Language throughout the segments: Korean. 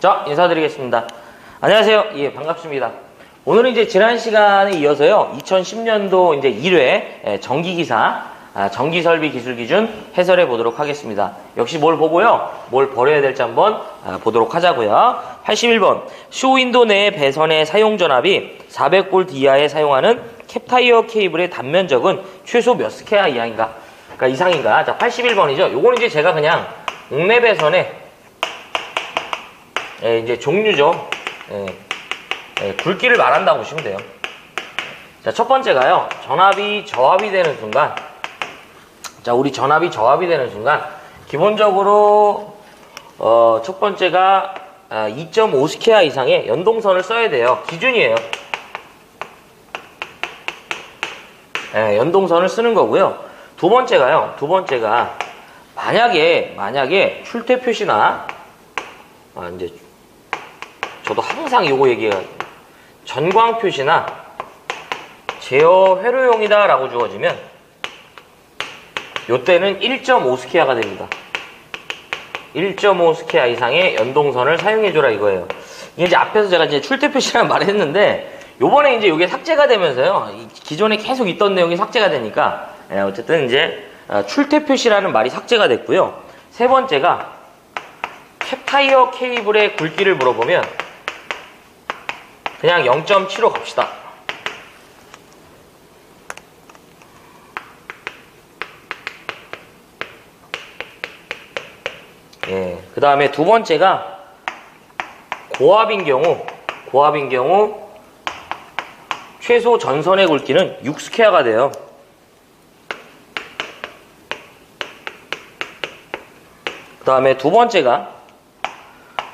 자, 인사드리겠습니다. 안녕하세요. 예, 반갑습니다. 오늘은 이제 지난 시간에 이어서요, 2010년도 이제 1회 전기기사, 전기설비 기술 기준 해설해 보도록 하겠습니다. 역시 뭘 보고요, 뭘 버려야 될지 한번 보도록 하자고요. 81번, 쇼윈도 내 배선의 사용 전압이 400V 이하에 사용하는 캡타이어 케이블의 단면적은 최소 몇 스퀘어 이하인가? 그러니까 이상인가? 자, 81번이죠. 요거는 이제 제가 그냥 옥내 배선의 이제 종류죠. 굵기를 말한다고 보시면 돼요. 자, 첫 번째가요, 전압이 저압이 되는 순간, 자, 우리 전압이 저압이 되는 순간, 기본적으로, 첫 번째가 2.5 스퀘어 이상의 연동선을 써야 돼요. 기준이에요. 연동선을 쓰는 거고요. 두 번째가, 만약에 출퇴 표시나, 이제, 저도 항상 요거 얘기해요. 전광 표시나 제어 회로용이다 라고 주어지면 요때는 1.5 스퀘어가 됩니다. 1.5 스퀘어 이상의 연동선을 사용해줘라 이거예요. 이게 이제 앞에서 제가 이제 출퇴 표시라는 말을 했는데 요번에 이제 요게 삭제가 되면서요, 기존에 계속 있던 내용이 삭제가 되니까 어쨌든 이제 출퇴 표시라는 말이 삭제가 됐고요. 세 번째가 캡타이어 케이블의 굵기를 물어보면 그냥 0.75 갑시다. 예, 그 다음에 두 번째가 고압인 경우 최소 전선의 굵기는 6 스퀘어가 돼요. 그 다음에 두 번째가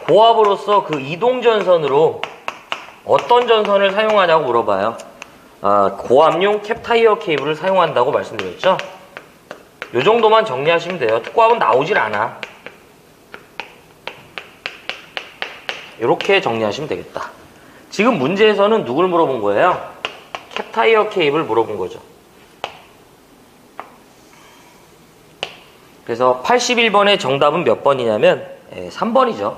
고압으로서 그 이동 전선으로 어떤 전선을 사용하냐고 물어봐요. 고압용 캡타이어 케이블을 사용한다고 말씀드렸죠. 요 정도만 정리하시면 돼요. 특고압은 나오질 않아. 이렇게 정리하시면 되겠다. 지금 문제에서는 누굴 물어본 거예요? 캡타이어 케이블 물어본 거죠. 그래서 81번의 정답은 몇 번이냐면 3번이죠.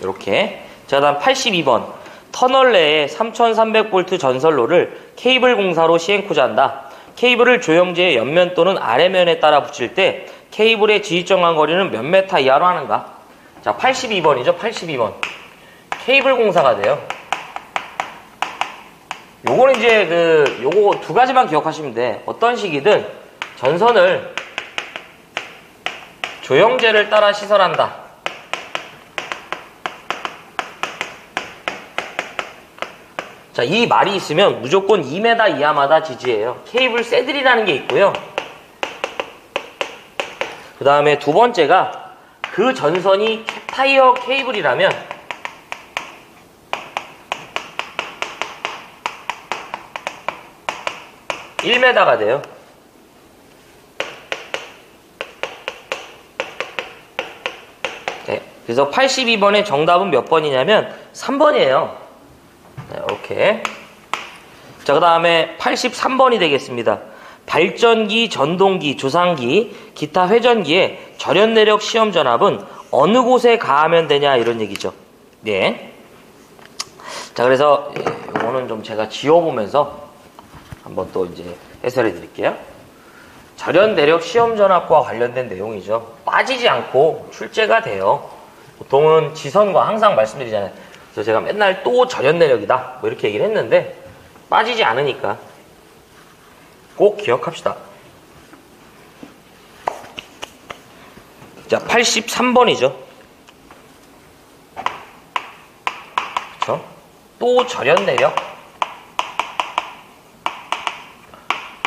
이렇게. 자, 다음 82번. 터널 내에 3300V 전선로를 케이블 공사로 시행코자 한다. 케이블을 조형제의 옆면 또는 아래면에 따라 붙일 때 케이블의 지지정한 거리는 몇 메타 이하로 하는가? 자, 82번이죠. 82번. 케이블 공사가 돼요. 요거는 이제 요거 두 가지만 기억하시면 돼. 어떤 식이든 전선을 조형제를 따라 시설한다. 자, 이 말이 있으면 무조건 2m 이하마다 지지해요. 케이블 새들이라는 게 있고요. 그 다음에 두 번째가 그 전선이 캡타이어 케이블이라면 (1m가) 돼요. 네, 그래서 82번의 정답은 몇 번이냐면 3번이에요. 네, 이렇게. 자, 그 다음에 83번이 되겠습니다. 발전기, 전동기, 조상기, 기타 회전기의 절연 내력 시험 전압은 어느 곳에 가하면 되냐 이런 얘기죠. 네. 자, 그래서 이거는 좀 제가 지워보면서 한번 또 이제 해설해 드릴게요. 절연 내력 시험 전압과 관련된 내용이죠. 빠지지 않고 출제가 돼요. 보통은 지선과 항상 말씀드리잖아요. 그래서 제가 맨날 또 절연 내력이다 뭐 이렇게 얘기를 했는데 빠지지 않으니까 꼭 기억합시다. 자, 83번이죠. 그쵸? 또 절연 내력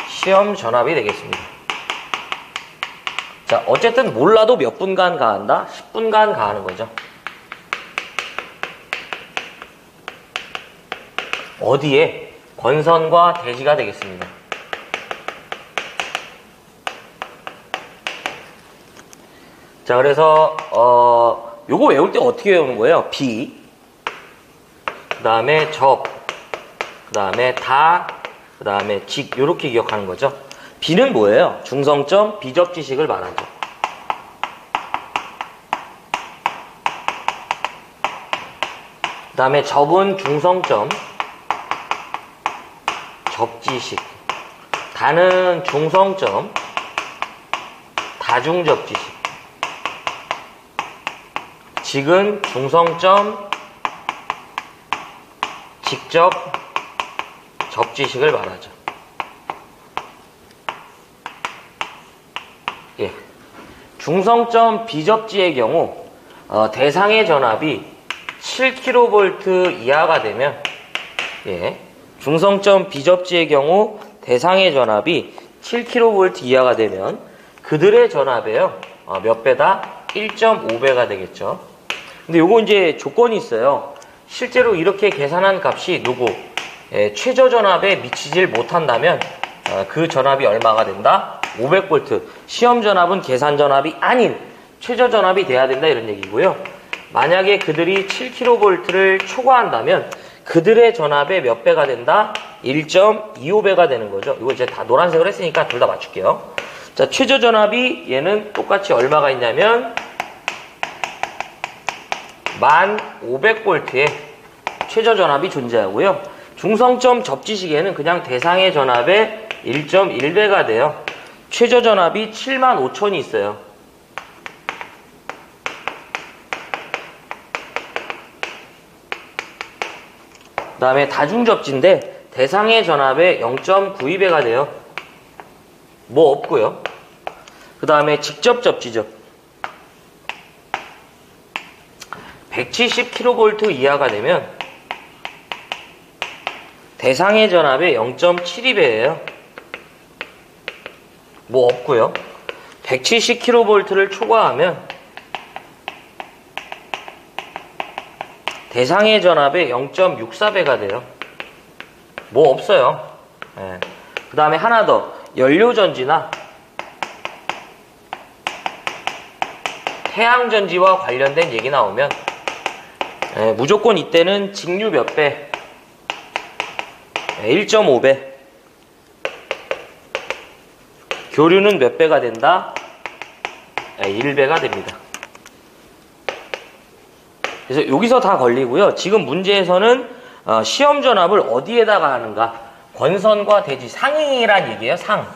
시험 전압이 되겠습니다. 자, 어쨌든 몰라도 몇 분간 가한다? 10분간 가하는 거죠. 어디에? 권선과 대지가 되겠습니다. 자, 그래서 요거 외울 때 어떻게 외우는 거예요? 비, 그 다음에 접, 그 다음에 다, 그 다음에 직, 요렇게 기억하는 거죠. 비는 뭐예요? 중성점 비접지식을 말하죠. 다음에 접은 중성점, 접지식. 다는 중성점, 다중접지식. 직은 중성점, 직접 접지식을 말하죠. 예. 중성점 비접지의 경우 대상의 전압이 7kV 이하가 되면, 예. 중성점 비접지의 경우 대상의 전압이 7kV 이하가 되면 그들의 전압에요. 몇 배다? 1.5배가 되겠죠. 근데 요거 이제 조건이 있어요. 실제로 이렇게 계산한 값이 최저 전압에 미치질 못한다면 그 전압이 얼마가 된다? 500V. 시험 전압은 계산 전압이 아닌 최저 전압이 돼야 된다 이런 얘기고요. 만약에 그들이 7kV를 초과한다면 그들의 전압의 몇 배가 된다? 1.25배가 되는 거죠. 이거 이제 다 노란색으로 했으니까 둘 다 맞출게요. 자, 최저 전압이 얘는 똑같이 얼마가 있냐면 1500V의 최저 전압이 존재하고요. 중성점 접지식에는 그냥 대상의 전압의 1.1배가 돼요. 최저 전압이 75000이 있어요. 그 다음에 다중접지인데 대상의 전압의 0.92배가 돼요. 뭐 없고요. 그 다음에 직접 접지죠. 170kV 이하가 되면 대상의 전압의 0.72배예요. 뭐 없고요. 170kV를 초과하면 대상의 전압의 0.64배가 돼요. 뭐 없어요. 네. 그 다음에 하나 더. 연료전지나 태양전지와 관련된 얘기 나오면 무조건 이때는 직류 몇 배? 1.5배. 교류는 몇 배가 된다? 1배가 됩니다. 그래서 여기서 다 걸리고요. 지금 문제에서는 시험 전압을 어디에다가 하는가? 권선과 대지 상이란 얘기예요. 상.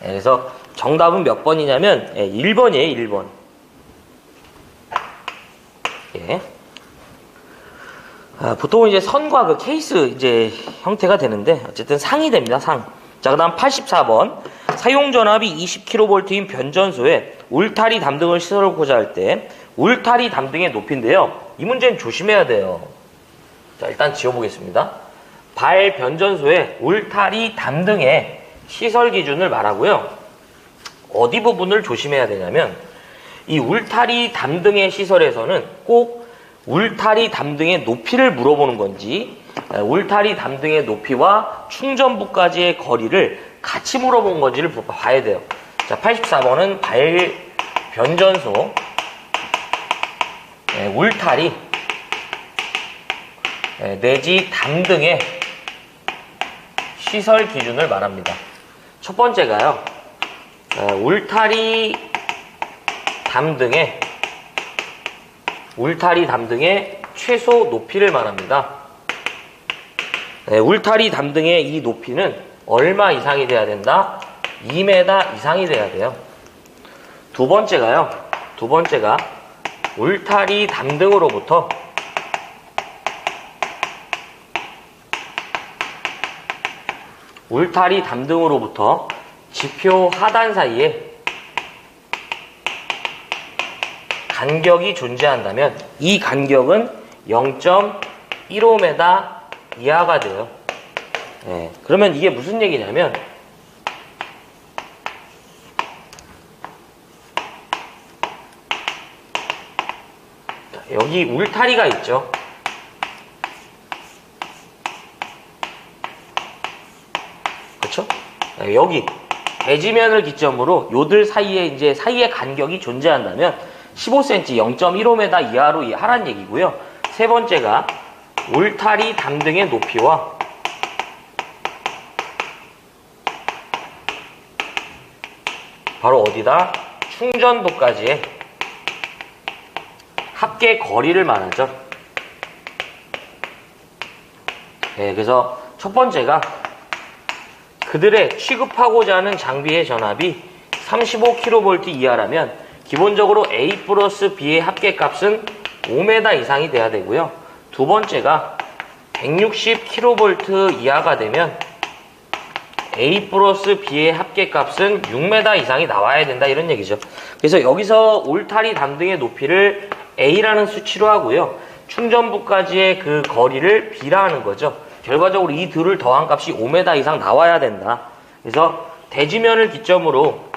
그래서 정답은 몇 번이냐면 1번이에요. 1번. 예. 보통 이제 선과 그 케이스 이제 형태가 되는데 어쨌든 상이 됩니다. 상. 자, 그다음 84번. 사용 전압이 20kV인 변전소에 울타리 담등을 시설하고자 할 때 울타리 담등의 높이인데요. 이 문제는 조심해야 돼요. 자, 일단 지워보겠습니다. 발 변전소에 울타리 담등의 시설 기준을 말하고요. 어디 부분을 조심해야 되냐면 이 울타리 담등의 시설에서는 꼭 울타리 담등의 높이를 물어보는 건지 울타리 담등의 높이와 충전부까지의 거리를 같이 물어본 건지를 봐야 돼요. 자, 84번은 발 변전소 울타리 내지 담등의 시설 기준을 말합니다. 첫 번째가요. 울타리 담등의 최소 높이를 말합니다. 울타리 담등의 이 높이는 얼마 이상이 돼야 된다? 2m 이상이 돼야 돼요. 두 번째가 울타리 담등으로부터 지표 하단 사이에 간격이 존재한다면 이 간격은 0.15m 이하가 돼요. 그러면 이게 무슨 얘기냐면 여기 울타리가 있죠. 그렇죠? 여기 대지면을 기점으로 요들 사이에 간격이 존재한다면 15cm 0.15m 이하로 하란 얘기고요. 세 번째가 울타리 담등의 높이와 바로 어디다? 충전부까지의 합계 거리를 말하죠. 그래서 첫 번째가 그들의 취급하고자 하는 장비의 전압이 35kV 이하라면 기본적으로 A 플러스 B의 합계값은 5m 이상이 돼야 되고요. 두 번째가 160kV 이하가 되면 A 플러스 B의 합계값은 6m 이상이 나와야 된다, 이런 얘기죠. 그래서 여기서 울타리 담등의 높이를 A라는 수치로 하고요. 충전부까지의 그 거리를 B라 하는 거죠. 결과적으로 이 둘을 더한 값이 5m 이상 나와야 된다. 그래서 대지면을 기점으로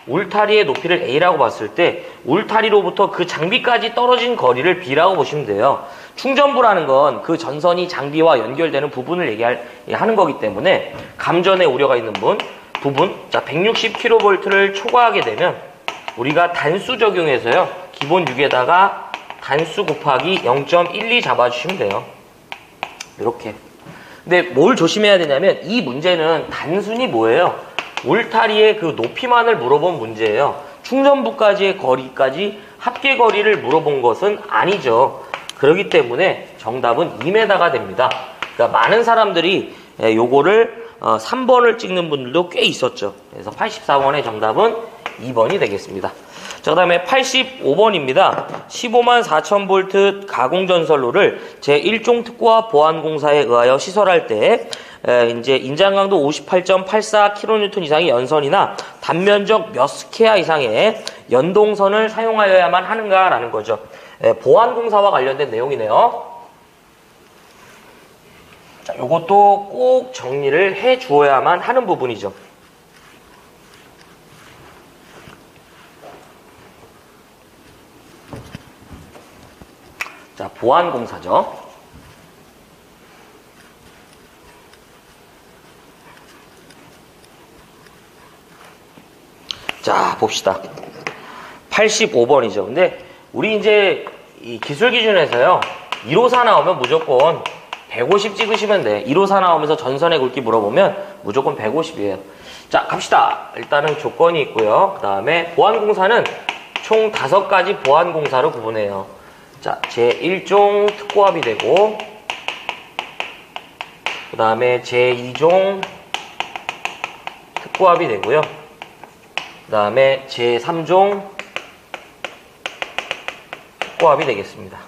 울타리의 높이를 A라고 봤을 때 울타리로부터 그 장비까지 떨어진 거리를 B라고 보시면 돼요. 충전부라는 건 그 전선이 장비와 연결되는 부분을 얘기하는 거기 때문에 감전에 우려가 있는 부분, 자 160kV를 초과하게 되면 우리가 단수 적용해서요. 기본 6에다가 단수 곱하기 0.12 잡아주시면 돼요. 이렇게. 근데 뭘 조심해야 되냐면 이 문제는 단순히 뭐예요? 울타리의 그 높이만을 물어본 문제예요. 충전부까지의 거리까지 합계 거리를 물어본 것은 아니죠. 그렇기 때문에 정답은 2m가 됩니다. 그러니까 많은 사람들이 요거를 3번을 찍는 분들도 꽤 있었죠. 그래서 84번의 정답은 2번이 되겠습니다. 자, 그 다음에 85번입니다. 15만 4,000V 가공전선로를 제1종 특고화 보안공사에 의하여 시설할 때 이제 인장강도 58.84kN 이상의 연선이나 단면적 몇 스퀘어 이상의 연동선을 사용하여야만 하는가라는 거죠. 보안공사와 관련된 내용이네요. 자, 요것도 꼭 정리를 해 주어야만 하는 부분이죠. 자, 보안공사죠. 자, 봅시다. 85번이죠. 근데 우리 이제 이 기술 기준에서요. 154 나오면 무조건 150 찍으시면 돼. 154 나오면서 전선의 굵기 물어보면 무조건 150이에요. 자, 갑시다. 일단은 조건이 있고요. 그 다음에 보안공사는 총 5가지 보안공사로 구분해요. 자, 제1종 특고합이 되고 그 다음에 제2종 특고합이 되고요. 그 다음에 제3종 특고합이 되겠습니다.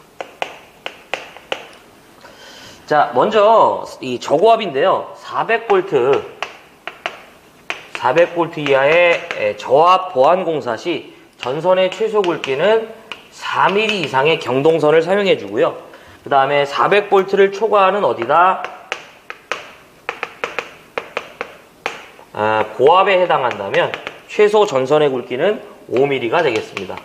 자, 먼저 이 저고압인데요. 400V 이하의 저압 보안공사 시 전선의 최소 굵기는 4mm 이상의 경동선을 사용해 주고요. 그 다음에 400V를 초과하는 어디다? 고압에 해당한다면 최소 전선의 굵기는 5mm가 되겠습니다.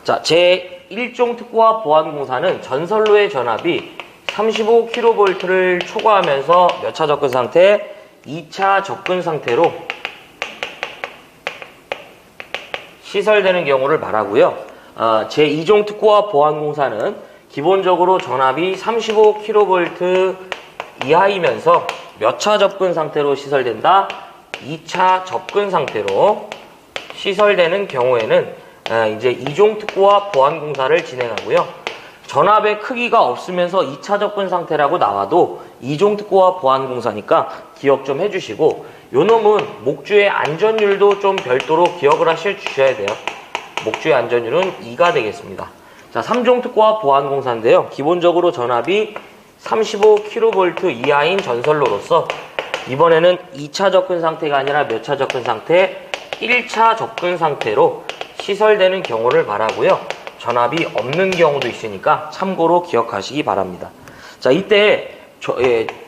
자, 제1종 특고압 보안공사는 전선로의 전압이 35kV를 초과하면서 몇 차 접근 상태? 2차 접근 상태로 시설되는 경우를 말하고요. 제2종 특고압 보안공사는 기본적으로 전압이 35kV 이하이면서 몇 차 접근 상태로 시설된다? 2차 접근 상태로 시설되는 경우에는 이제 2종 특고압 보안공사를 진행하고요. 전압의 크기가 없으면서 2차 접근 상태라고 나와도 2종 특고압 보안공사니까 기억 좀 해주시고, 요 놈은 목주의 안전율도 좀 별도로 기억을 하셔야 돼요. 목주의 안전율은 2가 되겠습니다. 자, 3종 특고압 보안공사인데요. 기본적으로 전압이 35kV 이하인 전선로로서 이번에는 2차 접근 상태가 아니라 몇 차 접근 상태? 1차 접근 상태로 시설되는 경우를 말하고요. 전압이 없는 경우도 있으니까 참고로 기억하시기 바랍니다. 자, 이때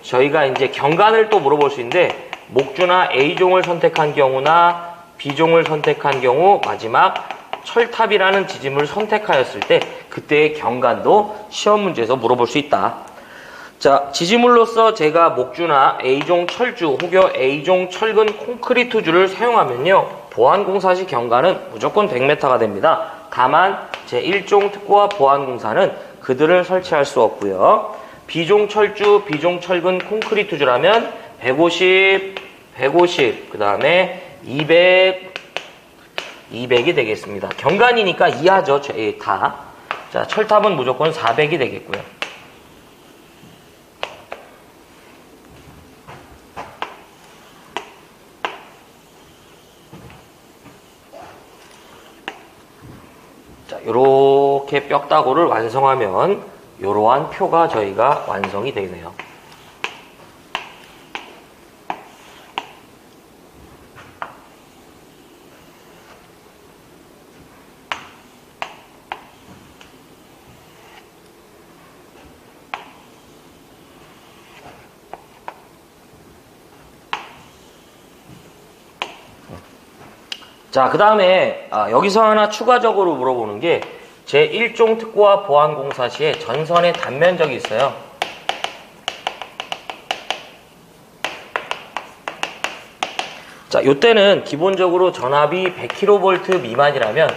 저희가 이제 경관을 또 물어볼 수 있는데, 목주나 A종을 선택한 경우나 B종을 선택한 경우, 마지막 철탑이라는 지짐을 선택하였을 때 그때의 경관도 시험 문제에서 물어볼 수 있다. 자, 지지물로서 제가 목주나 A종 철주 혹여 A종 철근 콘크리트주를 사용하면요, 보안공사 시 경관은 무조건 100m가 됩니다. 다만 제1종 특고압 보안공사는 그들을 설치할 수 없고요. B종 철주, B종 철근 콘크리트주라면 150, 그 다음에 200, 200이 되겠습니다. 경관이니까 이하죠, 다. 자, 철탑은 무조건 400이 되겠고요. 자, 요렇게 뼈다구를 완성하면 요러한 표가 저희가 완성이 되네요. 자, 그 다음에 여기서 하나 추가적으로 물어보는 게 제1종 특고와 보안공사 시에 전선의 단면적이 있어요. 자, 요때는 기본적으로 전압이 100kV 미만이라면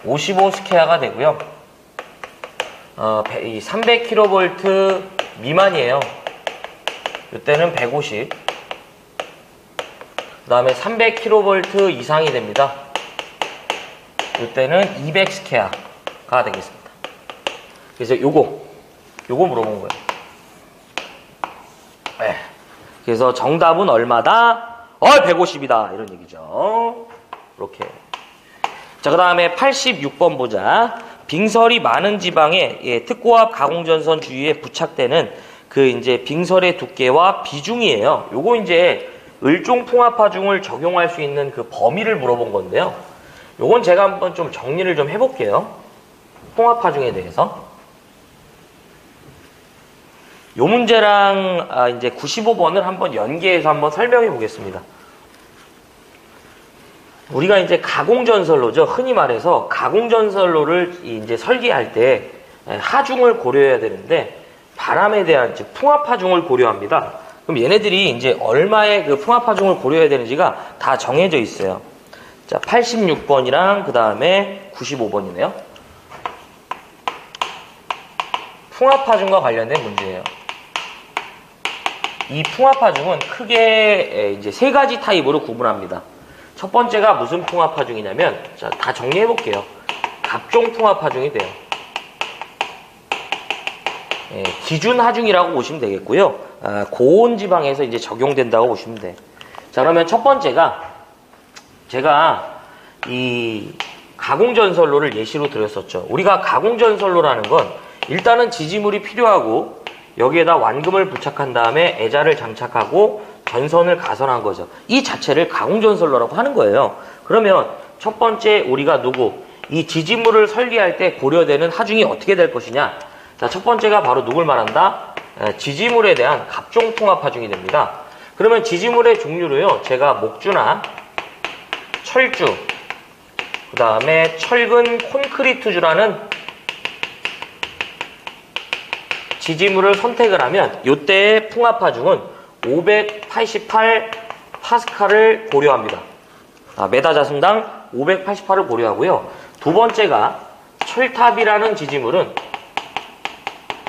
55스퀘어가 되고요. 300kV 미만이에요. 요때는 150. 그 다음에 300kV 이상이 됩니다. 이때는 200스퀘어가 되겠습니다. 그래서 요거 물어본 거예요. 네. 그래서 정답은 얼마다? 150이다. 이런 얘기죠. 이렇게. 자, 그 다음에 86번 보자. 빙설이 많은 지방에 특고압 가공전선 주위에 부착되는 그 이제 빙설의 두께와 비중이에요. 요거 이제 을종 풍압하중을 적용할 수 있는 그 범위를 물어본 건데요. 요건 제가 한번 좀 정리를 좀 해볼게요. 풍압하중에 대해서. 요 문제랑 이제 95번을 한번 연계해서 한번 설명해 보겠습니다. 우리가 이제 가공전선로죠. 흔히 말해서 가공전선로를 이제 설계할 때 하중을 고려해야 되는데 바람에 대한 즉 풍압하중을 고려합니다. 그럼 얘네들이 이제 얼마의 그 풍압하중을 고려해야 되는지가 다 정해져 있어요. 자, 86번이랑 그 다음에 95번이네요. 풍압하중과 관련된 문제예요. 이 풍압하중은 크게 이제 세 가지 타입으로 구분합니다. 첫 번째가 무슨 풍압하중이냐면, 자, 다 정리해 볼게요. 갑종 풍압하중이 돼요. 기준 하중이라고 보시면 되겠고요. 고온 지방에서 이제 적용된다고 보시면 돼. 자, 그러면 첫 번째가 제가 이 가공전선로를 예시로 드렸었죠. 우리가 가공전선로라는 건 일단은 지지물이 필요하고 여기에다 완금을 부착한 다음에 애자를 장착하고 전선을 가선한 거죠. 이 자체를 가공전선로라고 하는 거예요. 그러면 첫 번째 우리가 이 지지물을 설계할 때 고려되는 하중이 어떻게 될 것이냐. 자, 첫 번째가 바로 누굴 말한다? 지지물에 대한 갑종 풍압 하중이 됩니다. 그러면 지지물의 종류로요, 제가 목주나 철주, 그 다음에 철근 콘크리트주라는 지지물을 선택을 하면 이때의 풍압 하중은 588 파스칼을 고려합니다. 메다 자승당 588을 고려하고요. 두 번째가 철탑이라는 지지물은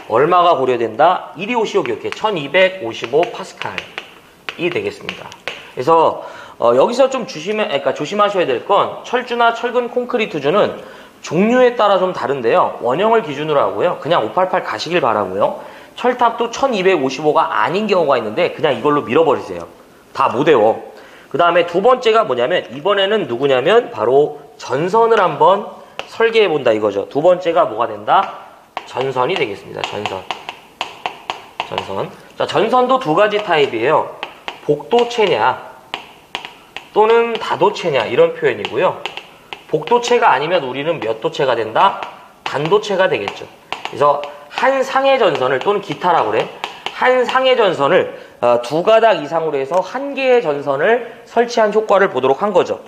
얼마가 고려된다? 이리 오시오 기억해. 1255 파스칼이 되겠습니다. 그래서 여기서 좀 조심하셔야 될 건 철주나 철근 콘크리트주는 종류에 따라 좀 다른데요. 원형을 기준으로 하고요. 그냥 588 가시길 바라고요. 철탑도 1255가 아닌 경우가 있는데 그냥 이걸로 밀어버리세요. 다 못 외워. 그 다음에 두 번째가 뭐냐면 이번에는 누구냐면 바로 전선을 한번 설계해 본다 이거죠. 두 번째가 뭐가 된다? 전선이 되겠습니다. 전선. 자, 전선도 두 가지 타입이에요. 복도체냐 또는 다도체냐 이런 표현이고요. 복도체가 아니면 우리는 몇 도체가 된다? 단도체가 되겠죠. 그래서 한 상해 전선을 또는 기타라고 그래. 한 상해 전선을 두 가닥 이상으로 해서 한 개의 전선을 설치한 효과를 보도록 한 거죠.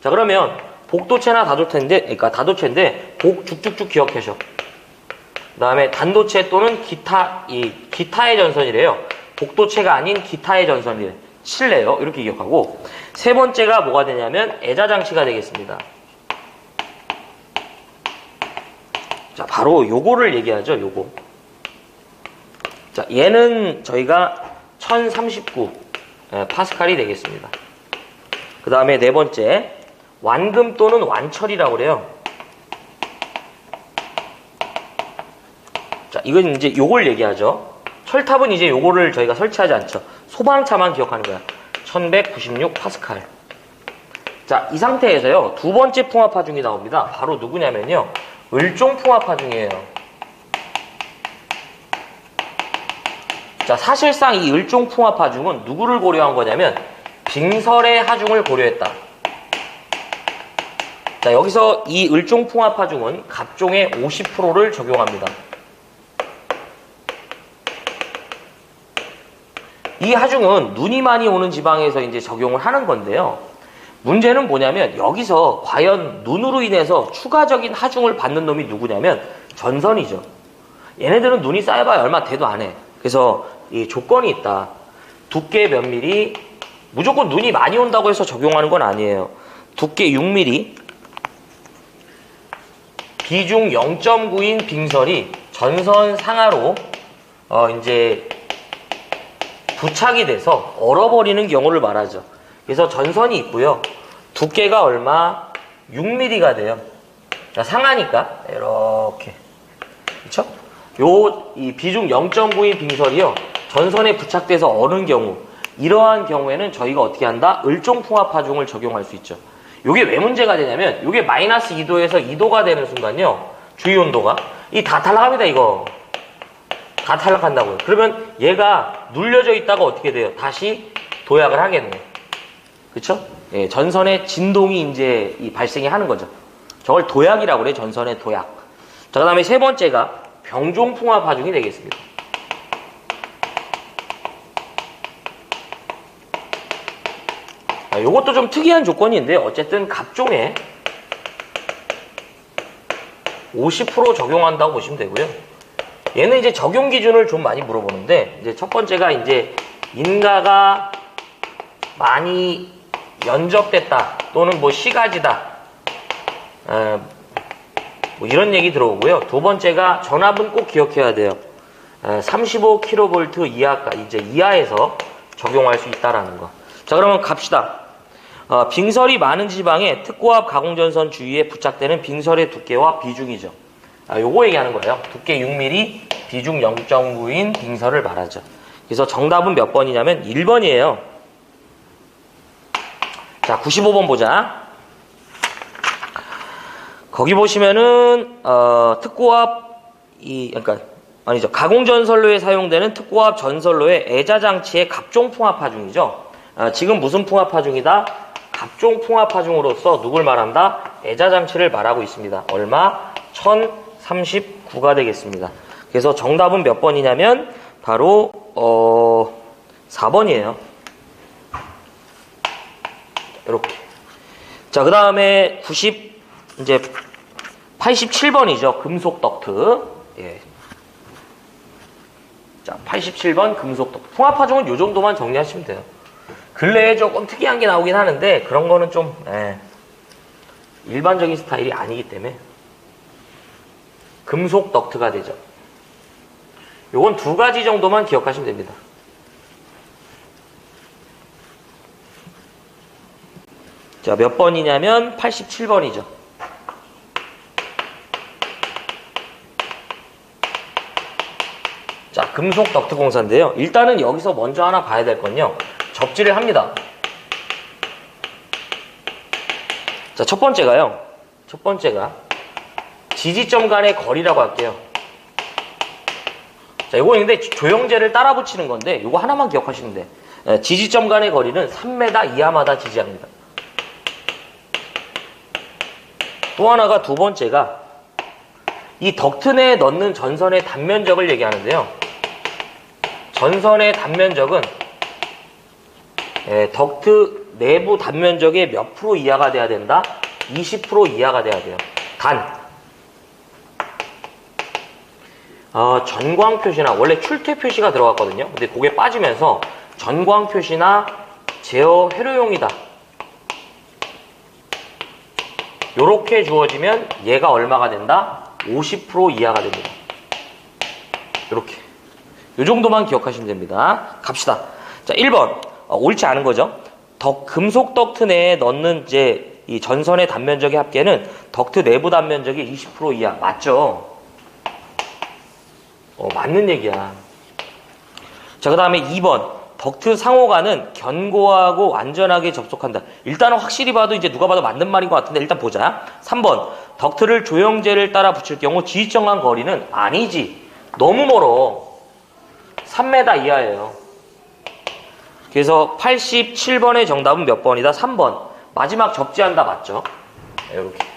자, 그러면 복도체나 다도체인데 복 쭉쭉쭉 기억하셔. 그 다음에 단도체 또는 기타의 전선이래요. 복도체가 아닌 기타의 전선이래. 실내요. 이렇게 기억하고. 세 번째가 뭐가 되냐면 애자장치가 되겠습니다. 자, 바로 요거를 얘기하죠. 요거. 자, 얘는 저희가 1039 파스칼이 되겠습니다. 그 다음에 네 번째 완금 또는 완철이라고 그래요. 자, 이건 이제 요걸 얘기하죠. 철탑은 이제 요거를 저희가 설치하지 않죠. 소방차만 기억하는 거야. 1196 파스칼. 자, 이 상태에서요, 두 번째 풍합하중이 나옵니다. 바로 누구냐면요, 을종 풍합하중이에요. 자, 사실상 이 을종 풍합하중은 누구를 고려한 거냐면 빙설의 하중을 고려했다. 자, 여기서 이 을종 풍합하중은 갑종의 50%를 적용합니다. 이 하중은 눈이 많이 오는 지방에서 이제 적용을 하는 건데요. 문제는 뭐냐면 여기서 과연 눈으로 인해서 추가적인 하중을 받는 놈이 누구냐면 전선이죠. 얘네들은 눈이 쌓여봐야 얼마 돼도 안 해. 그래서 이 조건이 있다. 두께 몇 미리, 무조건 눈이 많이 온다고 해서 적용하는 건 아니에요. 두께 6mm, 비중 0.9인 빙설이 전선 상하로 이제 부착이 돼서 얼어버리는 경우를 말하죠. 그래서 전선이 있고요. 두께가 얼마? 6mm가 돼요. 자, 상하니까 이렇게, 그렇죠? 이 비중 0.9인 빙설이요, 전선에 부착돼서 얼은 경우, 이러한 경우에는 저희가 어떻게 한다? 을종 풍합하중을 적용할 수 있죠. 이게 왜 문제가 되냐면 이게 마이너스 2도에서 2도가 되는 순간요, 주위 온도가 이 다 탈락합니다. 이거 다 탈락한다고요. 그러면 얘가 눌려져 있다가 어떻게 돼요? 다시 도약을 하겠네. 그쵸? 예, 전선의 진동이 이제 발생이 하는 거죠. 저걸 도약이라고 그래. 전선의 도약. 자, 그 다음에 세 번째가 병종풍합하중이 되겠습니다. 요것도 좀 특이한 조건인데 어쨌든 갑종에 50% 적용한다고 보시면 되고요. 얘는 이제 적용 기준을 좀 많이 물어보는데, 이제 첫 번째가 이제 인가가 많이 연접됐다 또는 뭐 시가지다, 뭐 이런 얘기 들어오고요. 두 번째가 전압은 꼭 기억해야 돼요. 35kV 이하에서 적용할 수 있다라는 거. 자, 그러면 갑시다. 빙설이 많은 지방에 특고압 가공전선 주위에 부착되는 빙설의 두께와 비중이죠. 요거 얘기하는 거예요. 두께 6mm, 비중 0.9인 빙설을 말하죠. 그래서 정답은 몇 번이냐면 1번이에요. 자, 95번 보자. 거기 보시면은 가공전선로에 사용되는 특고압 전선로의 애자장치의 갑종풍합하중이죠. 지금 무슨 풍합하중이다? 갑종풍합하중으로서 누굴 말한다? 애자장치를 말하고 있습니다. 얼마? 1039가 되겠습니다. 그래서 정답은 몇 번이냐면 바로 4번이에요. 이렇게. 자, 그 다음에 87번이죠. 금속 덕트. 예. 자, 87번 금속 덕트. 풍합하중은 요 정도만 정리하시면 돼요. 근래에 조금 특이한 게 나오긴 하는데 그런 거는 좀 일반적인 스타일이 아니기 때문에 금속 덕트가 되죠. 요건 두 가지 정도만 기억하시면 됩니다. 자, 몇 번이냐면 87번이죠. 자, 금속 덕트 공사인데요. 일단은 여기서 먼저 하나 봐야 될 건요, 접지를 합니다. 자, 첫 번째가 지지점 간의 거리라고 할게요. 자, 요거 근데 조형제를 따라 붙이는 건데 요거 하나만 기억하시면 돼. 지지점 간의 거리는 3m 이하마다 지지합니다. 또 하나가 두 번째가 이 덕트 내에 넣는 전선의 단면적을 얘기하는데요. 전선의 단면적은 덕트 내부 단면적의 몇 프로 이하가 돼야 된다? 20% 이하가 돼야 돼요. 전광 표시나 원래 출퇴 표시가 들어갔거든요. 근데 그게 빠지면서 전광 표시나 제어 회로용이다, 요렇게 주어지면 얘가 얼마가 된다? 50% 이하가 됩니다. 요렇게. 요 정도만 기억하시면 됩니다. 갑시다. 자, 1번. 옳지 않은 거죠. 금속 덕트 내에 넣는 이제 이 전선의 단면적의 합계는 덕트 내부 단면적의 20% 이하. 맞죠? 맞는 얘기야. 자, 그 다음에 2번. 덕트 상호간은 견고하고 안전하게 접속한다. 일단은 확실히 봐도 이제 누가 봐도 맞는 말인 것 같은데 일단 보자. 3번 덕트를 조형제를 따라 붙일 경우 지지정한 거리는 아니지. 너무 멀어. 3m 이하예요. 그래서 87번의 정답은 몇 번이다? 3번. 마지막 접지한다 맞죠? 이렇게.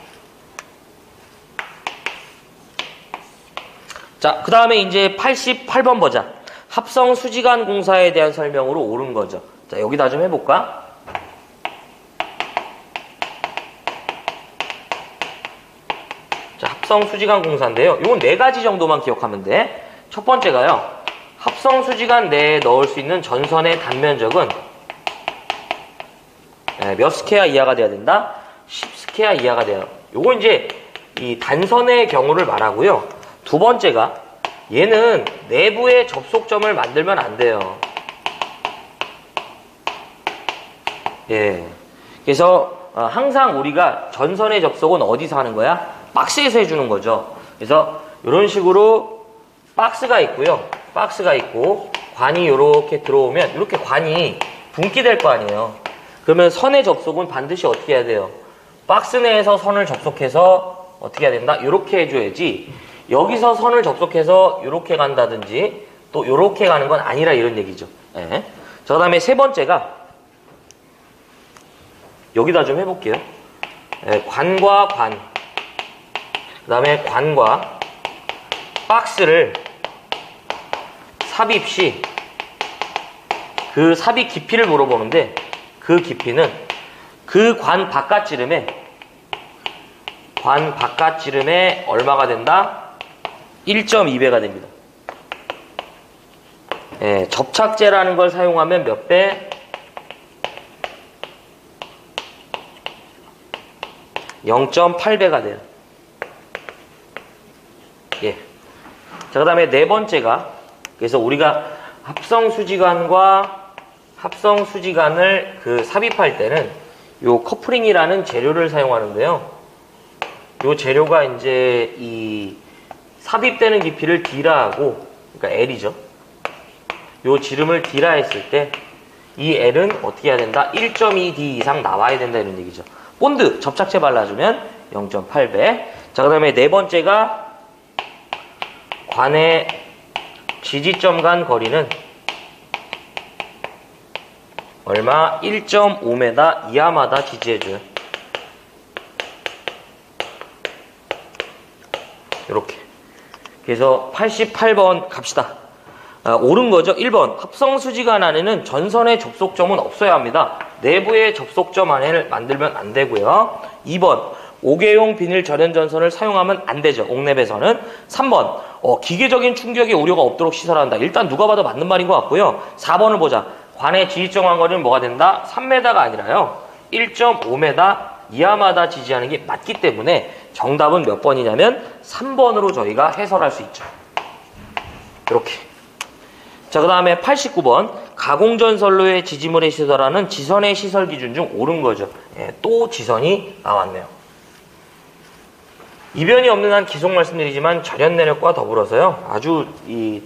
자, 그 다음에 이제 88번 보자. 합성 수지관 공사에 대한 설명으로 옳은 거죠. 자, 여기다 좀 해볼까? 자, 합성 수지관 공사인데요. 이건 4가지 정도만 기억하면 돼. 첫 번째가요. 합성 수지관 내에 넣을 수 있는 전선의 단면적은 몇 스퀘어 이하가 돼야 된다? 10스퀘어 이하가 돼요. 요거 이제 이 단선의 경우를 말하고요. 두 번째가 얘는 내부에 접속점을 만들면 안 돼요. 예. 그래서 항상 우리가 전선의 접속은 어디서 하는 거야? 박스에서 해주는 거죠. 그래서 이런 식으로 박스가 있고요. 박스가 있고 관이 이렇게 들어오면 이렇게 관이 분기될 거 아니에요. 그러면 선의 접속은 반드시 어떻게 해야 돼요? 박스 내에서 선을 접속해서 어떻게 해야 된다? 이렇게 해줘야지 여기서 선을 접속해서 이렇게 간다든지 또 이렇게 가는 건 아니라 이런 얘기죠. 예. 자, 그 다음에 세 번째가 여기다 좀 해볼게요. 예, 관과 관, 그 다음에 관과 박스를 삽입 시 그 삽입 깊이를 물어보는데 그 깊이는 그 관 바깥지름에 얼마가 된다? 1.2배가 됩니다. 예, 접착제라는 걸 사용하면 몇 배? 0.8배가 돼요. 예. 자, 그 다음에 네 번째가, 그래서 우리가 합성수지관과 합성수지관을 삽입할 때는 요 커플링이라는 재료를 사용하는데요. 요 재료가 이제 이 삽입되는 깊이를 D라하고, 그러니까 L이죠. 요 지름을 D라 했을 때 이 L은 어떻게 해야 된다? 1.2D 이상 나와야 된다 이런 얘기죠. 본드 접착제 발라주면 0.8배. 자, 그 다음에 네 번째가 관의 지지점 간 거리는 얼마? 1.5m 이하마다 지지해줘요. 이렇게. 그래서 88번 갑시다. 옳은 거죠. 1번 합성수지관 안에는 전선의 접속점은 없어야 합니다. 내부의 접속점 안을 만들면 안 되고요. 2번 5개용 비닐 절연 전선을 사용하면 안 되죠. 옥랩에서는. 3번 기계적인 충격의 우려가 없도록 시설한다. 일단 누가 봐도 맞는 말인 것 같고요. 4번을 보자. 관의 지지정한 거리는 뭐가 된다? 3m가 아니라요. 1.5m 이하마다 지지하는 게 맞기 때문에 정답은 몇 번이냐면 3번으로 저희가 해설할 수 있죠. 이렇게. 자, 그 다음에 89번 가공전선로의 지지물의 시설하는 지선의 시설 기준 중 옳은 거죠. 예, 또 지선이 나왔네요. 이변이 없는 한 계속 말씀드리지만 절연 내력과 더불어서요. 아주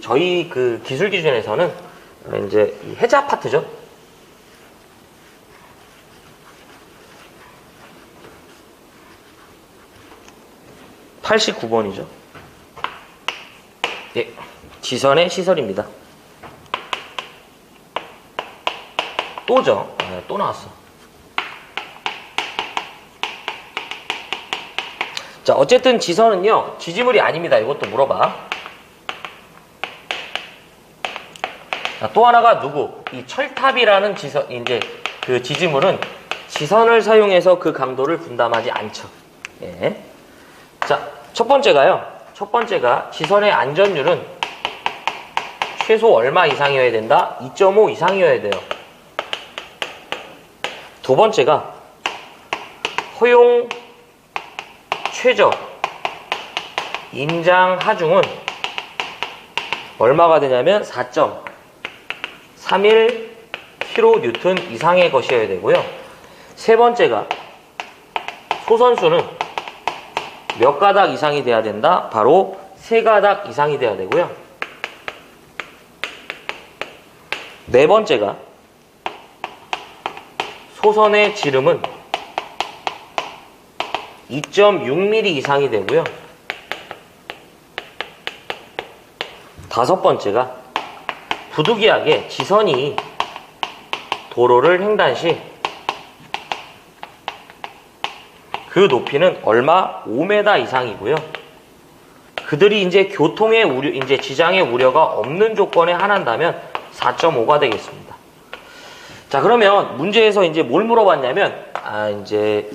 저희 기술 기준에서는 이제 해자 파트죠. (89번이죠) 예, 지선의 시설입니다. 또죠. 네, 또 나왔어. 자, 어쨌든 지선은요, 지지물이 아닙니다. 이것도 물어봐. 자, 또 하나가 누구? 이 철탑이라는 이제 지지물은 지선을 사용해서 그 강도를 분담하지 않죠. 예. 자, 첫 번째가 지선의 안전율은 최소 얼마 이상이어야 된다? 2.5 이상이어야 돼요. 두 번째가 허용 최저 임장 하중은 얼마가 되냐면 4.31 kN 이상의 것이어야 되고요. 세 번째가 소선수는 몇 가닥 이상이 돼야 된다? 바로 3가닥 이상이 돼야 되고요. 네 번째가 소선의 지름은 2.6mm 이상이 되고요. 다섯 번째가 부득이하게 지선이 도로를 횡단 시 그 높이는 얼마? 5m 이상이고요. 그들이 이제 교통의 우려, 이제 지장의 우려가 없는 조건에 한한다면 4.5가 되겠습니다. 자, 그러면 문제에서 이제 뭘 물어봤냐면, 이제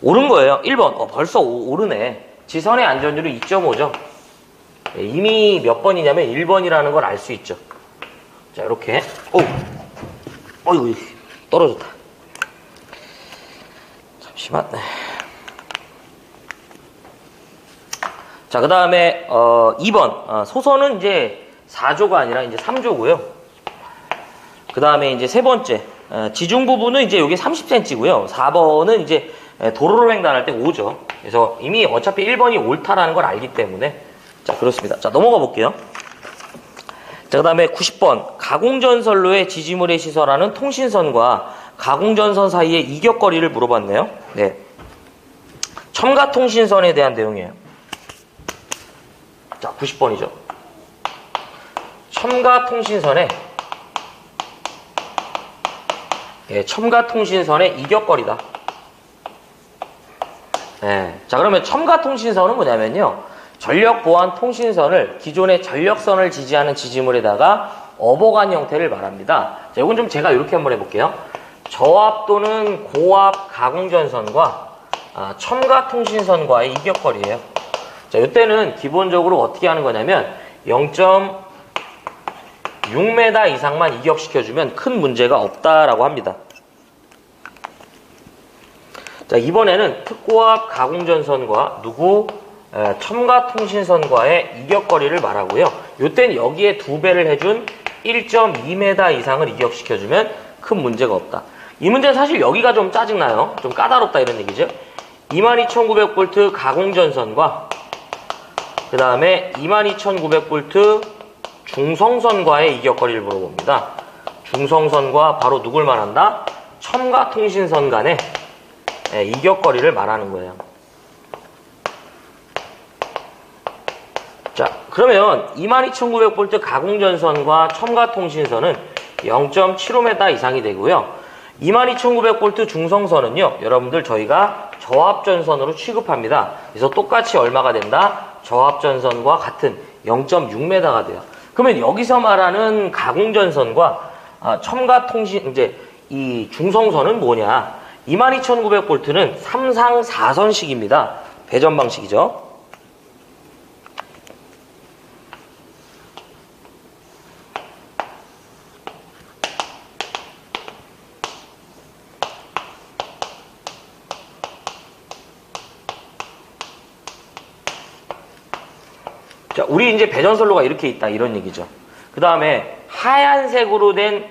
옳은 거예요. 1번. 벌써 오르네. 지선의 안전율은 2.5죠. 이미 몇 번이냐면 1번이라는 걸 알 수 있죠. 자, 이렇게. 어이구, 떨어졌다. 잠시만. 자, 그 다음에, 2번. 소선은 이제 4조가 아니라 이제 3조고요. 그 다음에 이제 세 번째. 지중 부분은 이제 여기 30cm고요. 4번은 이제 도로를 횡단할 때 5죠. 그래서 이미 어차피 1번이 옳다라는 걸 알기 때문에. 자, 그렇습니다. 자, 넘어가 볼게요. 자, 그 다음에 90번. 가공전선로의 지지물에 시설하는 통신선과 가공전선 사이의 이격거리를 물어봤네요. 네. 첨가통신선에 대한 내용이에요. 자, 90번이죠. 첨가통신선의 첨가통신선의 이격거리다. 자, 그러면 첨가통신선은 뭐냐면요. 전력보완통신선을 기존의 전력선을 지지하는 지지물에다가 업어간 형태를 말합니다. 자, 이건 좀 제가 이렇게 한번 해볼게요. 저압 또는 고압 가공전선과 첨가통신선과의 이격거리예요. 자, 이때는 기본적으로 어떻게 하는 거냐면 0.6m 이상만 이격시켜주면 큰 문제가 없다라고 합니다. 자, 이번에는 특고압 가공전선과 첨가통신선과의 이격거리를 말하고요. 이때는 여기에 2배를 해준 1.2m 이상을 이격시켜주면 큰 문제가 없다. 이 문제는 사실 여기가 좀 짜증나요. 좀 까다롭다 이런 얘기죠. 22,900V 가공전선과 그 다음에 22,900V 중성선과의 이격거리를 물어봅니다. 중성선과 바로 누굴 말한다? 첨가통신선 간의 이격거리를 말하는 거예요. 자, 그러면 22,900V 가공전선과 첨가통신선은 0.75m 이상이 되고요. 22,900V 중성선은요, 여러분들 저희가 저압전선으로 취급합니다. 그래서 똑같이 얼마가 된다? 저압전선과 같은 0.6m가 돼요. 그러면 여기서 말하는 가공전선과 첨가통신, 이제 이 중성선은 뭐냐? 22,900V는 3상 4선식입니다. 배전 방식이죠. 자, 우리 이제 배전선로가 이렇게 있다 이런 얘기죠. 그 다음에 하얀색으로 된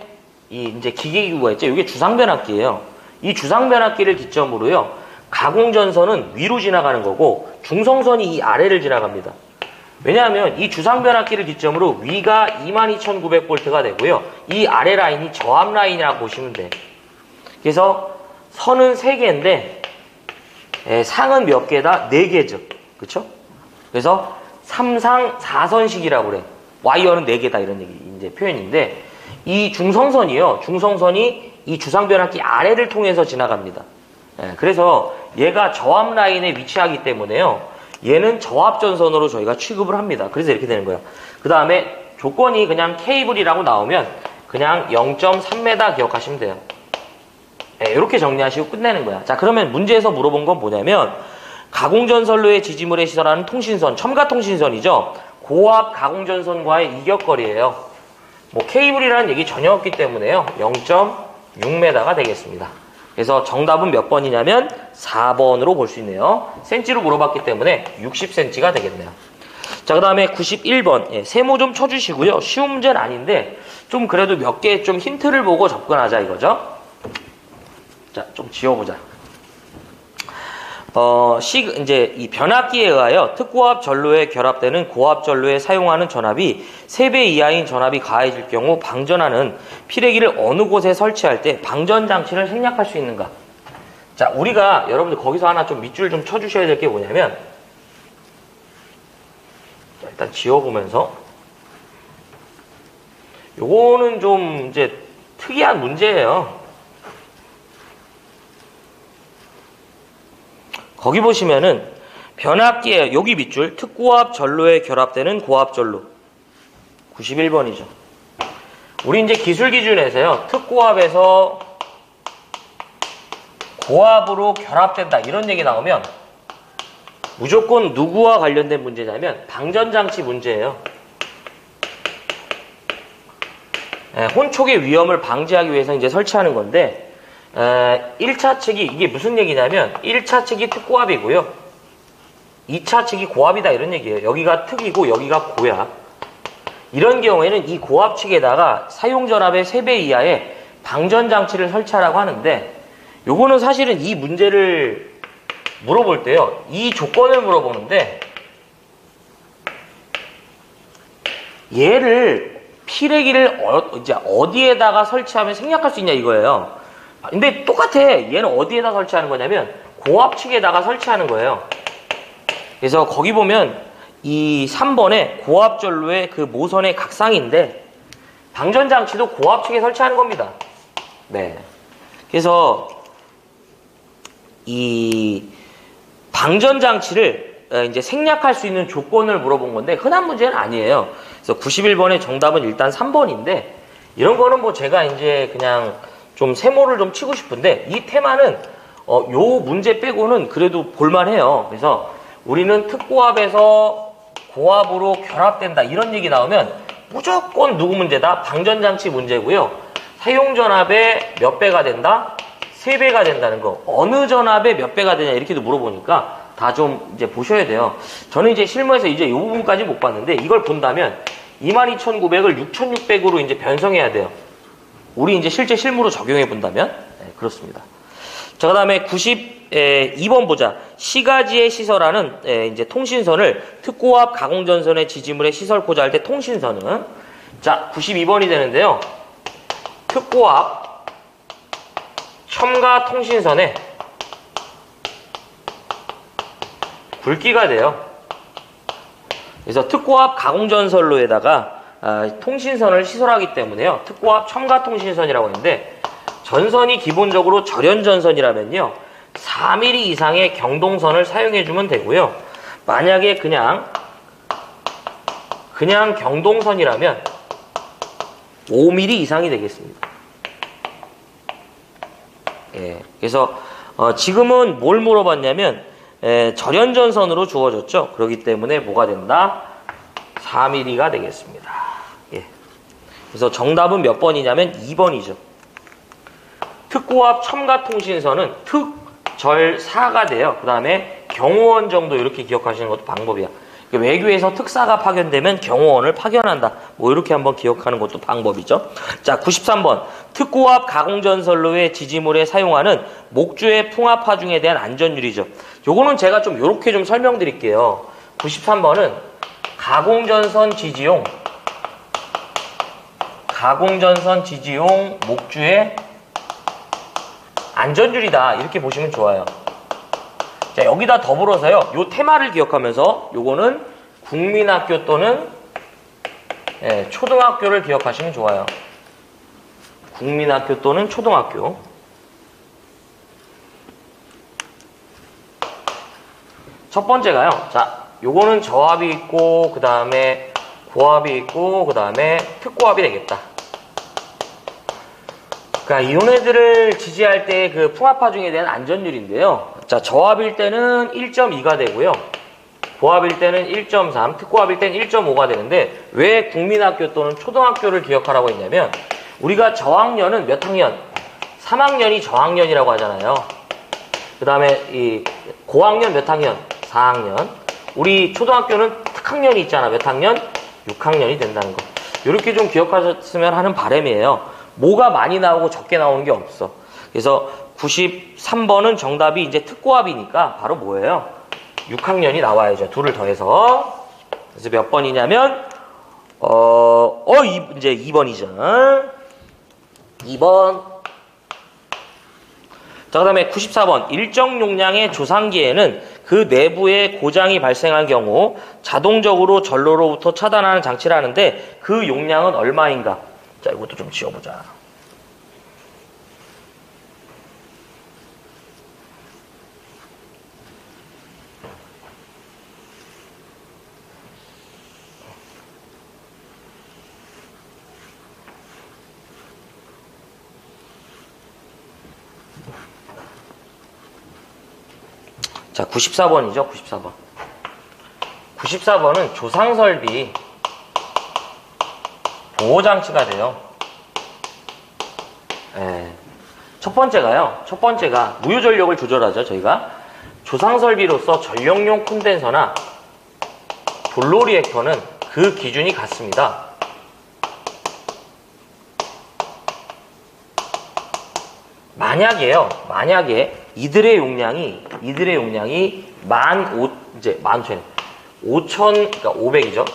이 이제 기계기구가 있죠. 이게 주상변압기예요. 이 주상변압기를 기점으로요, 가공전선은 위로 지나가는 거고 중성선이 이 아래를 지나갑니다. 왜냐하면 이 주상변압기를 기점으로 위가 22,900V가 되고요, 이 아래 라인이 저압 라인이라고 보시면 돼. 그래서 선은 3개인데 상은 몇 개다? 4개죠. 그쵸? 그래서 3상 4선식이라고 그래. 와이어는 4개다 이런 얘기 이제 표현인데, 이 중성선이요. 중성선이 이 주상변압기 아래를 통해서 지나갑니다. 그래서 얘가 저압 라인에 위치하기 때문에요. 얘는 저압전선으로 저희가 취급을 합니다. 그래서 이렇게 되는 거예요. 그 다음에 조건이 그냥 케이블이라고 나오면 그냥 0.3m 기억하시면 돼요. 이렇게 정리하시고 끝내는 거야. 자, 그러면 문제에서 물어본 건 뭐냐면, 가공전선로의 지지물에 시설하는 통신선, 첨가통신선이죠. 고압 가공전선과의 이격거리예요. 뭐 케이블이라는 얘기 전혀 없기 때문에요. 0.6m가 되겠습니다. 그래서 정답은 몇 번이냐면 4번으로 볼 수 있네요. 센치로 물어봤기 때문에 60cm가 되겠네요. 자, 그 다음에 91번. 세모 좀 쳐주시고요. 쉬운 문제는 아닌데 좀 그래도 몇 개 좀 힌트를 보고 접근하자 이거죠. 자, 좀 지워보자. 이제 이 변압기에 의하여 특고압 전로에 결합되는 고압 전로에 사용하는 전압이 3배 이하인 전압이 가해질 경우 방전하는 피레기를 어느 곳에 설치할 때 방전 장치를 생략할 수 있는가? 자, 우리가 여러분들 거기서 하나 좀 밑줄 좀 쳐주셔야 될 게 뭐냐면, 자, 일단 지워보면서, 요거는 좀 이제 특이한 문제예요. 거기 보시면은 변압기에 여기 밑줄 특고압 전로에 결합되는 고압 전로 91번이죠. 우리 이제 기술 기준에서요, 특고압에서 고압으로 결합된다 이런 얘기 나오면 무조건 누구와 관련된 문제냐면 방전장치 문제예요. 혼촉의 위험을 방지하기 위해서 이제 설치하는 건데, 1차 측이 이게 무슨 얘기냐면 1차 측이 특고압이고요, 2차 측이 고압이다 이런 얘기예요. 여기가 특이고 여기가 고압. 이런 경우에는 이 고압 측에다가 사용전압의 3배 이하의 방전장치를 설치하라고 하는데, 요거는 사실은 이 문제를 물어볼 때요, 이 조건을 물어보는데, 얘를 피레기를 이제 어디에다가 설치하면 생략할 수 있냐 이거예요. 근데 똑같아. 얘는 어디에다 설치하는 거냐면 고압 측에다가 설치하는 거예요. 그래서 거기 보면 이 3번에 고압 전로의 그 모선의 각상인데 방전 장치도 고압 측에 설치하는 겁니다. 네. 그래서 이 방전 장치를 이제 생략할 수 있는 조건을 물어본 건데 흔한 문제는 아니에요. 그래서 91번의 정답은 일단 3번인데, 이런 거는 뭐 제가 이제 그냥 좀 세모를 좀 치고 싶은데, 이 테마는 요 문제 빼고는 그래도 볼만해요. 그래서 우리는 특고압에서 고압으로 결합된다 이런 얘기 나오면 무조건 누구 문제다? 방전장치 문제고요. 사용전압의 몇 배가 된다? 3배가 된다는 거. 어느 전압의 몇 배가 되냐 이렇게도 물어보니까 다 좀 이제 보셔야 돼요. 저는 이제 실무에서 이제 이 부분까지 못 봤는데, 이걸 본다면 22,900을 6,600으로 이제 변성해야 돼요. 우리 이제 실제 실무로 적용해 본다면. 네, 그렇습니다. 자, 그 다음에 92번 보자. 시가지에 시설하는 이제 통신선을 특고압 가공전선의 지지물에 시설코자 할 때 통신선은, 자, 92번이 되는데요. 특고압 첨가 통신선에 굵기가 돼요. 그래서 특고압 가공전선로에다가 통신선을 시설하기 때문에요, 특고압 첨가 통신선이라고 했는데, 전선이 기본적으로 절연전선이라면요 4mm 이상의 경동선을 사용해주면 되고요, 만약에 그냥 경동선이라면 5mm 이상이 되겠습니다. 예, 그래서 지금은 뭘 물어봤냐면 절연전선으로 주어졌죠. 그렇기 때문에 뭐가 된다? 4mm가 되겠습니다. 예. 그래서 정답은 몇 번이냐면 2번이죠. 특고압 첨가통신선은 특절사가 돼요. 그 다음에 경호원 정도 이렇게 기억하시는 것도 방법이야. 외교에서 특사가 파견되면 경호원을 파견한다. 뭐 이렇게 한번 기억하는 것도 방법이죠. 자, 93번. 특고압 가공전선로의 지지물에 사용하는 목주의 풍압하중에 대한 안전율이죠. 요거는 제가 좀 요렇게 좀 설명드릴게요. 93번은 가공전선 지지용 목주의 안전율이다. 이렇게 보시면 좋아요. 자, 여기다 더불어서요, 요 테마를 기억하면서 요거는 국민학교 또는 초등학교를 기억하시면 좋아요. 국민학교 또는 초등학교. 첫 번째가요, 자, 요거는 저압이 있고, 그 다음에 고압이 있고, 그 다음에 특고압이 되겠다. 그러니까 이온 애들을 지지할 때 그 풍압하중에 대한 안전율인데요. 자, 저압일 때는 1.2가 되고요, 고압일 때는 1.3, 특고압일 때는 1.5가 되는데, 왜 국민학교 또는 초등학교를 기억하라고 했냐면, 우리가 저학년은 몇 학년? 3학년이 저학년이라고 하잖아요. 그 다음에 이 고학년 몇 학년? 4학년. 우리 초등학교는 특학년이 있잖아. 몇 학년? 6학년이 된다는 거. 이렇게 좀 기억하셨으면 하는 바람이에요. 뭐가 많이 나오고 적게 나오는 게 없어. 그래서 93번은 정답이 이제 특고합이니까 바로 뭐예요? 6학년이 나와야죠. 둘을 더해서. 그래서 몇 번이냐면 이제 2번이죠. 2번. 자, 그 다음에 94번. 일정 용량의 조상기에는 그 내부에 고장이 발생할 경우 자동적으로 전로로부터 차단하는 장치를 하는데 그 용량은 얼마인가? 자, 이것도 좀 지워보자. 자, 94번이죠. 94번. 94번은 조상설비 보호장치가 돼요. 첫 번째가 무효전력을 조절하죠. 저희가 조상설비로서 전력용 콘덴서나 볼로 리액터는 그 기준이 같습니다. 만약에 이들의 용량이 500이죠.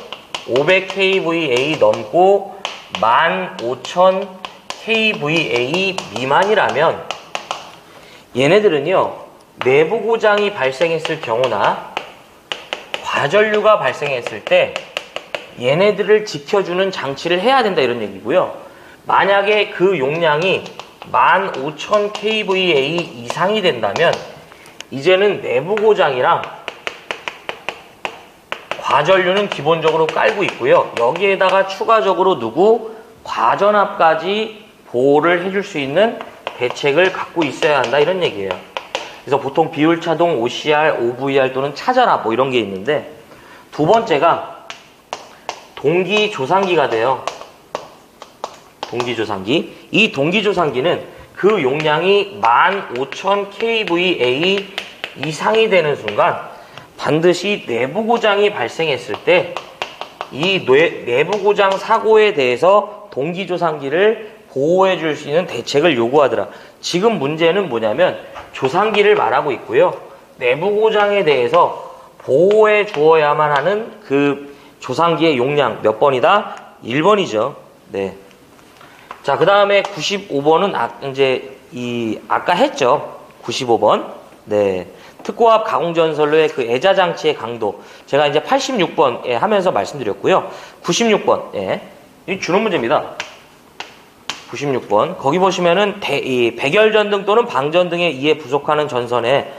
500 kVA 넘고 15,000 kVA 미만이라면 얘네들은요, 내부 고장이 발생했을 경우나 과전류가 발생했을 때 얘네들을 지켜주는 장치를 해야 된다, 이런 얘기고요. 만약에 그 용량이 15,000 kVA 이상이 된다면 이제는 내부 고장이랑 과전류는 기본적으로 깔고 있고요. 여기에다가 추가적으로 과전압까지 보호를 해줄 수 있는 대책을 갖고 있어야 한다, 이런 얘기예요. 그래서 보통 비율차동 OCR, OVR 또는 차전압 뭐 이런 게 있는데, 두 번째가 동기조상기가 돼요. 동기조상기. 이 동기조상기는 그 용량이 15,000 kVA 이상이 되는 순간 반드시 내부 고장이 발생했을 때 이 내부 고장 사고에 대해서 동기조상기를 보호해 줄 수 있는 대책을 요구하더라. 지금 문제는 뭐냐면 조상기를 말하고 있고요. 내부 고장에 대해서 보호해 주어야만 하는 그 조상기의 용량 몇 번이다? 1번이죠. 네. 자, 그 다음에 95번은 아까 했죠. 95번. 네. 특고압 가공전선로의 그 애자장치의 강도. 제가 이제 86번 하면서 말씀드렸고요. 96번. 이 주는 문제입니다. 96번. 거기 보시면은 백열전등 또는 방전등에 의해 부속하는 전선에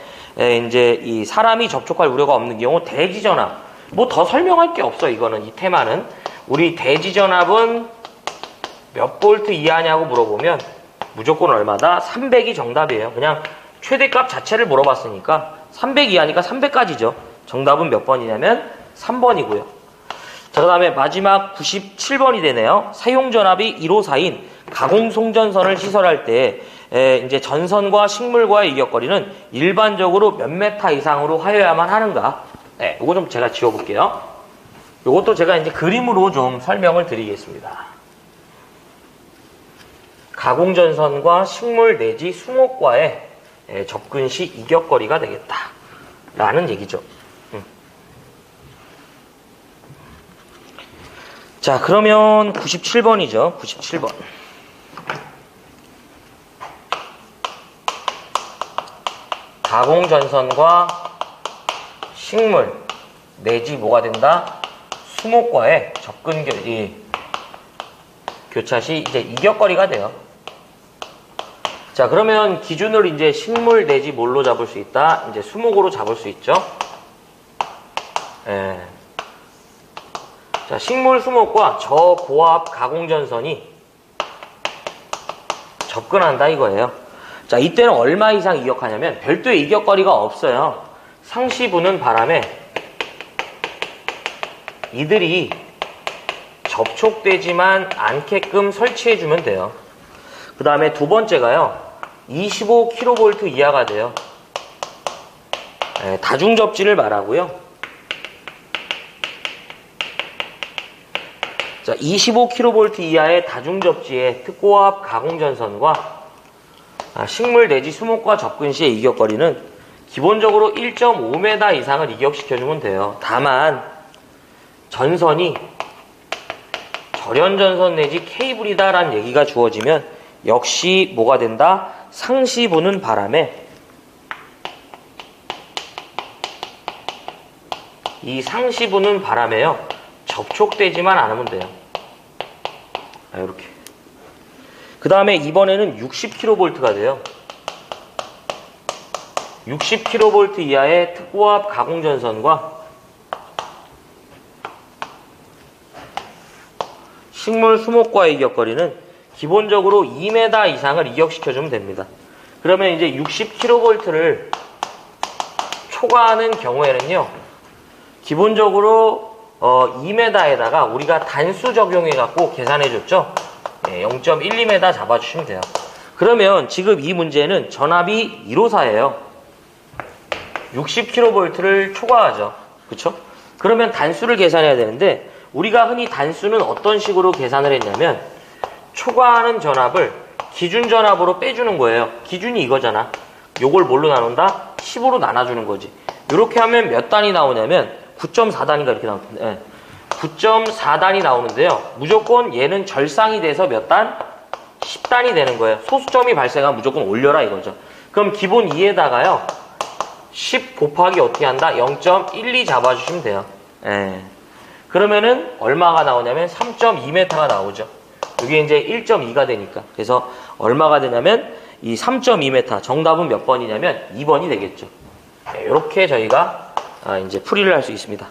이제 이 사람이 접촉할 우려가 없는 경우 대지전압. 뭐 더 설명할 게 없어, 이거는. 이 테마는. 우리 대지전압은 몇 볼트 이하냐고 물어보면 무조건 얼마다? 300이 정답이에요. 그냥 최대값 자체를 물어봤으니까 300 이하니까 300까지죠. 정답은 몇 번이냐면 3번이고요. 자, 그 다음에 마지막 97번이 되네요. 사용전압이 1호사인 가공송전선을 시설할 때 이제 전선과 식물과의 이격거리는 일반적으로 몇 메타 이상으로 하여야만 하는가? 네, 이거 좀 제가 지워볼게요. 이것도 제가 이제 그림으로 좀 설명을 드리겠습니다. 가공전선과 식물 내지 숭옥과의 접근 시 이격거리가 되겠다 라는 얘기죠. 자, 그러면 97번이죠. 97번. 가공전선과 식물 내지 뭐가 된다? 숭옥과의 접근 교차 시 이제 이격거리가 돼요. 자, 그러면 기준을 이제 식물 내지 뭘로 잡을 수 있다? 이제 수목으로 잡을 수 있죠. 자, 식물 수목과 저고압 가공전선이 접근한다 이거예요. 자, 이때는 얼마 이상 이격하냐면 별도의 이격거리가 없어요. 상시 부는 바람에 이들이 접촉되지만 않게끔 설치해주면 돼요. 그 다음에 두 번째가요. 25kV 이하가 돼요. 다중접지를 말하고요. 자, 25kV 이하의 다중접지의 특고압 가공전선과 식물 내지 수목과 접근 시의 이격거리는 기본적으로 1.5m 이상을 이격시켜주면 돼요. 다만 전선이 절연전선 내지 케이블이다라는 얘기가 주어지면 역시 뭐가 된다? 상시 부는 바람에 이 상시 부는 바람에요. 접촉되지만 않으면 돼요. 이렇게. 그 다음에 이번에는 60kV가 돼요. 60kV 이하의 특고압 가공전선과 식물 수목과의 이격거리는 기본적으로 2m 이상을 이격시켜주면 됩니다. 그러면 이제 60kV를 초과하는 경우에는요, 기본적으로 2m에다가 우리가 단수 적용해갖고 계산해줬죠. 0.12m 잡아주시면 돼요. 그러면 지금 이 문제는 전압이 154예요. 60kV를 초과하죠. 그쵸? 그러면 단수를 계산해야 되는데 우리가 흔히 단수는 어떤 식으로 계산을 했냐면 초과하는 전압을 기준 전압으로 빼주는 거예요. 기준이 이거잖아. 요걸 뭘로 나눈다? 10으로 나눠주는 거지. 이렇게 하면 몇 단이 나오냐면 9.4단인가 이렇게 나오는데 9.4단이 나오는데요. 무조건 얘는 절상이 돼서 몇 단? 10단이 되는 거예요. 소수점이 발생하면 무조건 올려라 이거죠. 그럼 기본 2에다가요. 10 곱하기 어떻게 한다? 0.12 잡아주시면 돼요. 그러면은 얼마가 나오냐면 3.2m가 나오죠. 이게 이제 1.2가 되니까. 그래서 얼마가 되냐면 이 3.2m. 정답은 몇 번이냐면 2번이 되겠죠. 이렇게 저희가 이제 풀이를 할 수 있습니다.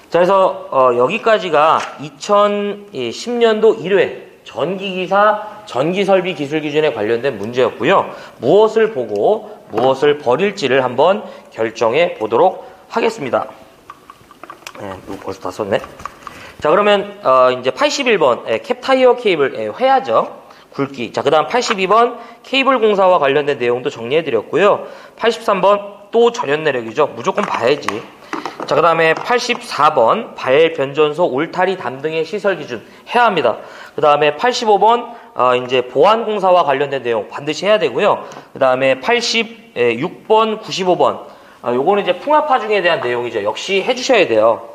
자, 그래서 여기까지가 2010년도 1회 전기기사 전기설비 기술기준에 관련된 문제였고요. 무엇을 보고 무엇을 버릴지를 한번 결정해 보도록 하겠습니다. 이거 벌써 다 썼네. 자, 그러면 이제 81번 캡타이어 케이블 회하죠. 굵기. 자, 그 다음 82번 케이블 공사와 관련된 내용도 정리해드렸고요. 83번 또 절연 내력이죠. 무조건 봐야지. 자, 그 다음에 84번 발 변전소 울타리 담 등의 시설 기준 해야 합니다. 그 다음에 85번 이제 보안 공사와 관련된 내용 반드시 해야 되고요. 그 다음에 86번, 95번 요거는 이제 풍압하중에 대한 내용이죠. 역시 해주셔야 돼요.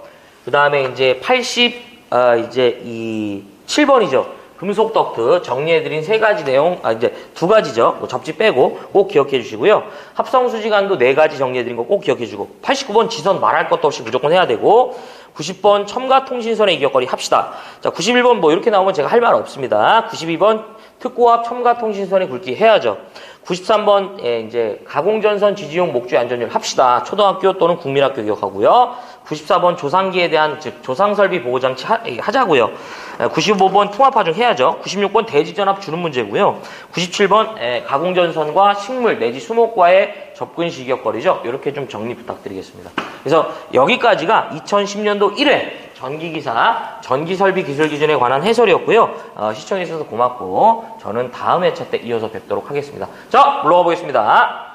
그 다음에 이제 7번이죠. 금속 덕트 정리해드린 세 가지 내용, 이제 두 가지죠. 뭐 접지 빼고 꼭 기억해 주시고요. 합성 수지관도 네 가지 정리해드린 거 꼭 기억해 주고, 89번 지선 말할 것도 없이 무조건 해야 되고, 90번 첨가 통신선의 이격거리 합시다. 자, 91번 뭐 이렇게 나오면 제가 할 말 없습니다. 92번 특고압 첨가 통신선의 굵기 해야죠. 93번 이제 가공전선 지지용 목줄 안전율 합시다. 초등학교 또는 국민학교 기억하고요. 94번 조상기에 대한 즉 조상설비 보호장치 하자고요. 95번 통합하중 해야죠. 96번 대지전압 주는 문제고요. 97번 가공전선과 식물 내지 수목과의 접근 시격거리죠. 이렇게 좀 정리 부탁드리겠습니다. 그래서 여기까지가 2010년도 1회 전기기사 전기설비 기술기준에 관한 해설이었고요. 시청해 주셔서 고맙고 저는 다음 회차 때 이어서 뵙도록 하겠습니다. 자, 물러가 보겠습니다.